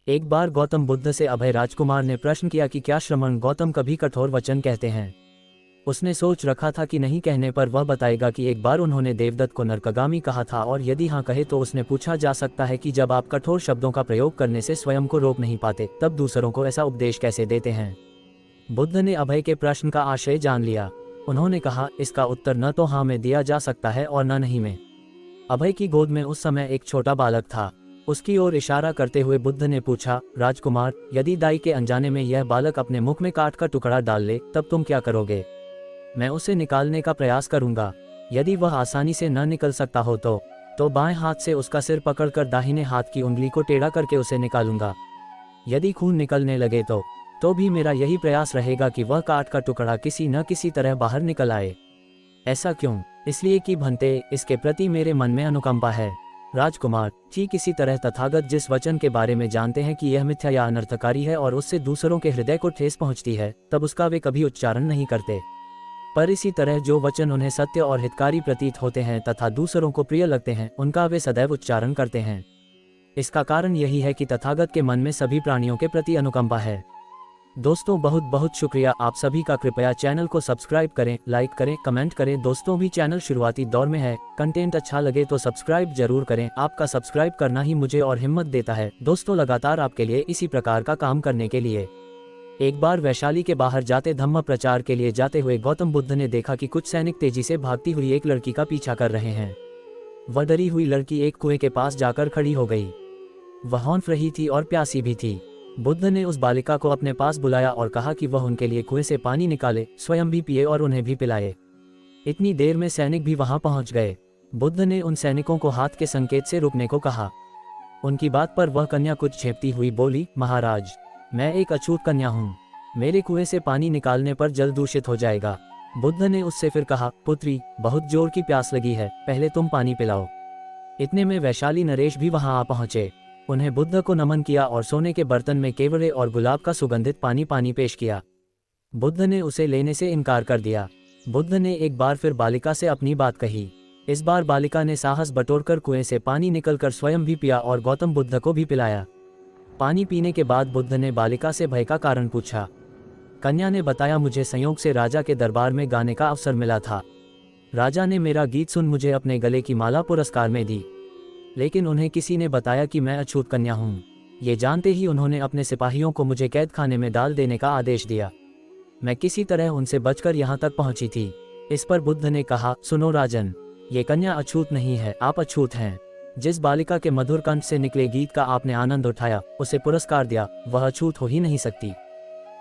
एक बार गौतम बुद्ध से अभय राजकुमार ने प्रश्न किया कि क्या श्रमण गौतम कभी कठोर वचन कहते हैं। उसने सोच रखा था कि नहीं कहने पर वह बताएगा कि एक बार उन्होंने देवदत्त को नरकगामी कहा था, और यदि हाँ कहे तो उसने पूछा जा सकता है कि जब आप कठोर शब्दों का प्रयोग करने से स्वयं को रोक नहीं पाते, तब दूसरों को ऐसा उपदेश कैसे देते हैं। बुद्ध ने अभय के प्रश्न का आशय जान लिया। उन्होंने कहा, इसका उत्तर न तो हाँ में दिया जा सकता है और न नहीं में। अभय की गोद में उस समय एक छोटा बालक था। उसकी ओर इशारा करते हुए बुद्ध ने पूछा, राजकुमार, यदि दाई के अनजाने में यह बालक अपने मुख में काट का टुकड़ा डाल ले, तब तुम क्या करोगे। मैं उसे निकालने का प्रयास करूंगा। यदि वह आसानी से न निकल सकता हो तो बाएं हाथ से उसका सिर पकड़कर दाहिने हाथ की उंगली को टेढ़ा करके उसे निकालूंगा। यदि खून निकलने लगे तो भी मेरा यही प्रयास रहेगा कि वह काट का टुकड़ा किसी न किसी तरह बाहर निकल आए। ऐसा क्यों? इसलिए कि भंते, इसके प्रति मेरे मन में अनुकंपा है। राजकुमार, ठीक इसी तरह तथागत जिस वचन के बारे में जानते हैं कि यह मिथ्या या अनर्थकारी है और उससे दूसरों के हृदय को ठेस पहुंचती है, तब उसका वे कभी उच्चारण नहीं करते। पर इसी तरह जो वचन उन्हें सत्य और हितकारी प्रतीत होते हैं तथा दूसरों को प्रिय लगते हैं, उनका वे सदैव उच्चारण करते हैं। इसका कारण यही है कि तथागत के मन में सभी प्राणियों के प्रति अनुकंपा है। दोस्तों, बहुत बहुत शुक्रिया आप सभी का। कृपया चैनल को सब्सक्राइब करें, लाइक करें, कमेंट करें। दोस्तों, भी चैनल शुरुआती दौर में है, कंटेंट अच्छा लगे तो सब्सक्राइब जरूर करें। आपका सब्सक्राइब करना ही मुझे और हिम्मत देता है दोस्तों, लगातार आपके लिए इसी प्रकार का काम करने के लिए। एक बार वैशाली के बाहर जाते धम्म प्रचार के लिए जाते हुए गौतम बुद्ध ने देखा कि कुछ सैनिक तेजी से भागती हुई एक लड़की का पीछा कर रहे हैं। वह डरी हुई लड़की एक कुएं के पास जाकर खड़ी हो गई। वह हौंफ रही थी और प्यासी भी थी। बुद्ध ने उस बालिका को अपने पास बुलाया और कहा कि वह उनके लिए कुएं से पानी निकाले, स्वयं भी पिए और उन्हें भी पिलाए। इतनी देर में सैनिक भी वहां पहुंच गए। बुद्ध ने उन सैनिकों को हाथ के संकेत से रुकने को कहा। उनकी बात पर वह कन्या कुछ झेपती हुई बोली, महाराज, मैं एक अछूत कन्या हूँ। मेरे कुएं से पानी निकालने पर जल दूषित हो जाएगा। बुद्ध ने उससे फिर कहा, पुत्री, बहुत जोर की प्यास लगी है, पहले तुम पानी पिलाओ। इतने में वैशाली नरेश भी वहां आ पहुंचे। उन्हें बुद्ध को नमन किया और सोने के बर्तन में केवड़े और गुलाब का सुगंधित पानी पेश किया। बुद्ध ने उसे लेने से इनकार कर दिया। बुद्ध ने एक बार फिर बालिका से अपनी बात कही। इस बार बालिका ने साहस बटोरकर कुएं से पानी निकलकर स्वयं भी पिया और गौतम बुद्ध को भी पिलाया। पानी पीने के बाद बुद्ध ने बालिका से भय का कारण पूछा। कन्या ने बताया, मुझे संयोग से राजा के दरबार में गाने का अवसर मिला था। राजा ने मेरा गीत सुन मुझे अपने गले की माला पुरस्कार में दी, लेकिन उन्हें किसी ने बताया कि मैं अछूत कन्या हूँ। ये जानते ही उन्होंने अपने सिपाहियों को मुझे कैद खाने में डाल देने का आदेश दिया। मैं किसी तरह उनसे बचकर यहाँ तक पहुँची थी। इस पर बुद्ध ने कहा, सुनो राजन, ये कन्या अछूत नहीं है, आप अछूत हैं। जिस बालिका के मधुर कंठ से निकले गीत का आपने आनंद उठाया, उसे पुरस्कार दिया, वह अछूत हो ही नहीं सकती।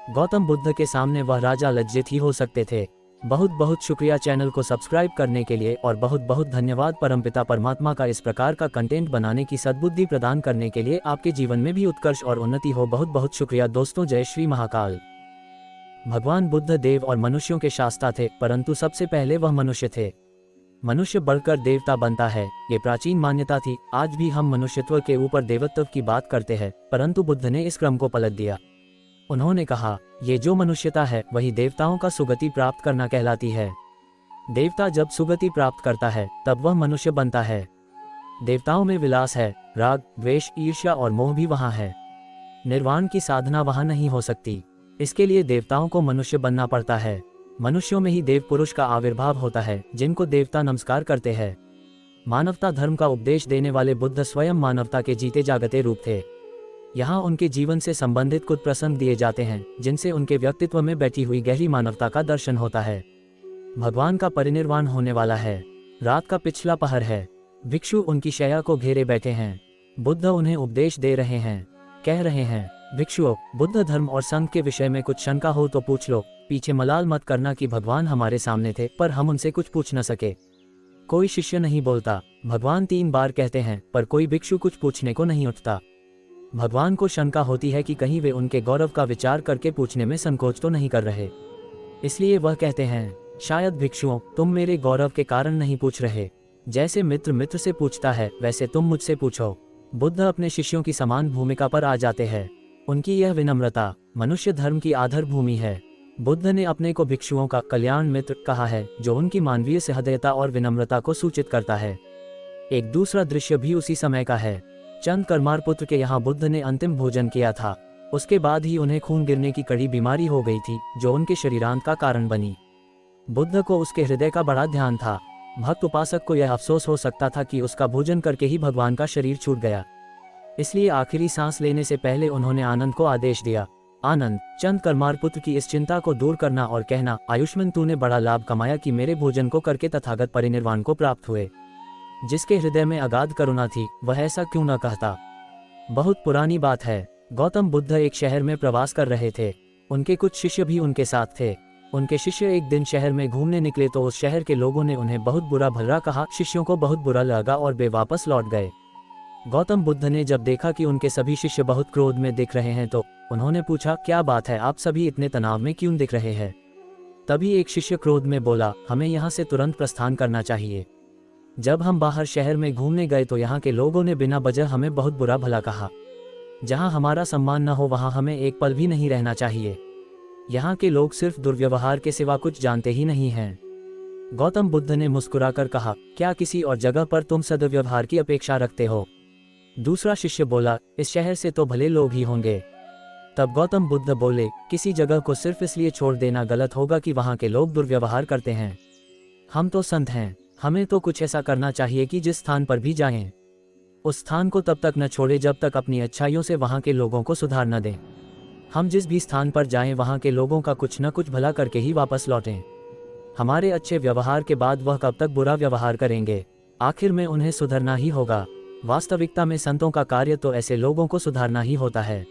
गौतम बुद्ध के सामने वह राजा लज्जित ही हो सकते थे। बहुत बहुत शुक्रिया चैनल को सब्सक्राइब करने के लिए, और बहुत बहुत धन्यवाद परमपिता परमात्मा का इस प्रकार का कंटेंट बनाने की सद्बुद्धि प्रदान करने के लिए। आपके जीवन में भी उत्कर्ष और उन्नति हो। बहुत बहुत शुक्रिया दोस्तों। जय श्री महाकाल। भगवान बुद्ध देव और मनुष्यों के शास्ता थे, परंतु सबसे पहले वह मनुष्य थे। मनुष्य बढ़कर देवता बनता है, ये प्राचीन मान्यता थी। आज भी हम मनुष्यत्व के ऊपर देवत्व की बात करते हैं, परंतु बुद्ध ने इस क्रम को पलट दिया। उन्होंने कहा, ये जो मनुष्यता है वही देवताओं का सुगति प्राप्त करना कहलाती है। देवता जब सुगति प्राप्त करता है तब वह मनुष्य बनता है। देवताओं में विलास है, राग, द्वेष, ईर्ष्या और मोह भी वहाँ है। निर्वाण की साधना वहाँ नहीं हो सकती। इसके लिए देवताओं को मनुष्य बनना पड़ता है। मनुष्यों में ही देव पुरुष का आविर्भाव होता है, जिनको देवता नमस्कार करते हैं। मानवता धर्म का उपदेश देने वाले बुद्ध स्वयं मानवता के जीते जागते रूप थे। यहाँ उनके जीवन से संबंधित कुछ प्रसंग दिए जाते हैं, जिनसे उनके व्यक्तित्व में बैठी हुई गहरी मानवता का दर्शन होता है। भगवान का परिनिर्वाण होने वाला है। रात का पिछला पहर है। भिक्षु उनकी शैया को घेरे बैठे हैं। बुद्ध उन्हें उपदेश दे रहे हैं। कह रहे हैं, भिक्षुओं, बुद्ध धर्म और संत के विषय में कुछ शंका हो तो पूछ लो। पीछे मलाल मत करना कि भगवान हमारे सामने थे पर हम उनसे कुछ पूछ न सके। कोई शिष्य नहीं बोलता। भगवान 3 बार कहते हैं, पर कोई भिक्षु कुछ पूछने को नहीं उठता। भगवान को शंका होती है कि कहीं वे उनके गौरव का विचार करके पूछने में संकोच तो नहीं कर रहे। इसलिए वह कहते हैं, शायद भिक्षुओं, तुम मेरे गौरव के कारण नहीं पूछ रहे। जैसे मित्र मित्र से पूछता है, वैसे तुम मुझसे पूछो। बुद्ध अपने शिष्यों की समान भूमिका पर आ जाते हैं। उनकी यह विनम्रता मनुष्य धर्म की आधार भूमि है। बुद्ध ने अपने को भिक्षुओं का कल्याण मित्र कहा है, जो उनकी मानवीय सहृदयता और विनम्रता को सूचित करता है। एक दूसरा दृश्य भी उसी समय का है। चंद करमार पुत्र के यहाँ बुद्ध ने अंतिम भोजन किया था। उसके बाद ही उन्हें खून गिरने की कड़ी बीमारी हो गई थी, जो उनके शरीरांत का कारण बनी। बुद्ध को उसके हृदय का बड़ा ध्यान था। भक्त उपासक को यह अफसोस हो सकता था कि उसका भोजन करके ही भगवान का शरीर छूट गया। इसलिए आखिरी सांस लेने से पहले उन्होंने आनंद को आदेश दिया, आनंद, चंद करमार पुत्र की इस चिंता को दूर करना और कहना, आयुष्मान, तूने बड़ा लाभ कमाया कि मेरे भोजन को करके तथागत परिनिर्वाण को प्राप्त हुए। जिसके हृदय में अगाध करुणा थी, वह ऐसा क्यों न कहता। बहुत पुरानी बात है। गौतम बुद्ध एक शहर में प्रवास कर रहे थे। उनके कुछ शिष्य भी उनके साथ थे। उनके शिष्य एक दिन शहर में घूमने निकले तो उस शहर के लोगों ने उन्हें बहुत बुरा भला कहा। शिष्यों को बहुत बुरा लगा और वे वापस लौट गए। गौतम बुद्ध ने जब देखा कि उनके सभी शिष्य बहुत क्रोध में दिख रहे हैं तो उन्होंने पूछा, क्या बात है, आप सभी इतने तनाव में क्यों दिख रहे हैं। तभी एक शिष्य क्रोध में बोला, हमें यहाँ से तुरंत प्रस्थान करना चाहिए। जब हम बाहर शहर में घूमने गए तो यहाँ के लोगों ने बिना वजह हमें बहुत बुरा भला कहा। जहाँ हमारा सम्मान न हो वहाँ हमें एक पल भी नहीं रहना चाहिए। यहाँ के लोग सिर्फ दुर्व्यवहार के सिवा कुछ जानते ही नहीं हैं। गौतम बुद्ध ने मुस्कुराकर कहा, क्या किसी और जगह पर तुम सद्व्यवहार की अपेक्षा रखते हो। दूसरा शिष्य बोला, इस शहर से तो भले लोग ही होंगे। तब गौतम बुद्ध बोले, किसी जगह को सिर्फ इसलिए छोड़ देना गलत होगा कि वहाँ के लोग दुर्व्यवहार करते हैं। हम तो संत हैं, हमें तो कुछ ऐसा करना चाहिए कि जिस स्थान पर भी जाएं, उस स्थान को तब तक न छोड़े जब तक अपनी अच्छाइयों से वहाँ के लोगों को सुधार न दें। हम जिस भी स्थान पर जाएं वहाँ के लोगों का कुछ न कुछ भला करके ही वापस लौटें। हमारे अच्छे व्यवहार के बाद वह कब तक बुरा व्यवहार करेंगे। आखिर में उन्हें सुधरना ही होगा। वास्तविकता में संतों का कार्य तो ऐसे लोगों को सुधारना ही होता है।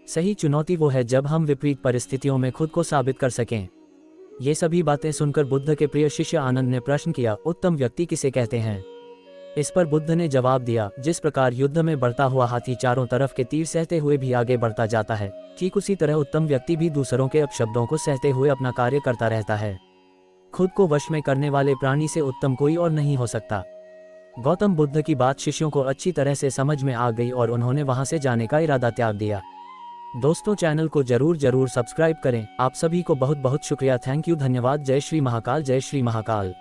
सही चुनौती वो है जब हम विपरीत परिस्थितियों में खुद को साबित कर सकें। ये सभी बातें सुनकर बुद्ध के प्रिय शिष्य आनंद ने प्रश्न किया, उत्तम व्यक्ति किसे कहते हैं। इस पर बुद्ध ने जवाब दिया, जिस प्रकार युद्ध में बढ़ता हुआ हाथी चारों तरफ के तीर सहते हुए भी आगे बढ़ता जाता है, ठीक उसी तरह उत्तम व्यक्ति भी दूसरों के अपशब्दों को सहते हुए अपना कार्य करता रहता है। खुद को वश में करने वाले प्राणी से उत्तम कोई और नहीं हो सकता। गौतम बुद्ध की बात शिष्यों को अच्छी तरह से समझ में आ गई और उन्होंने वहां से जाने का इरादा त्याग दिया। दोस्तों, चैनल को जरूर सब्सक्राइब करें। आप सभी को बहुत बहुत शुक्रिया। थैंक यू, धन्यवाद। जय श्री महाकाल, जय श्री महाकाल।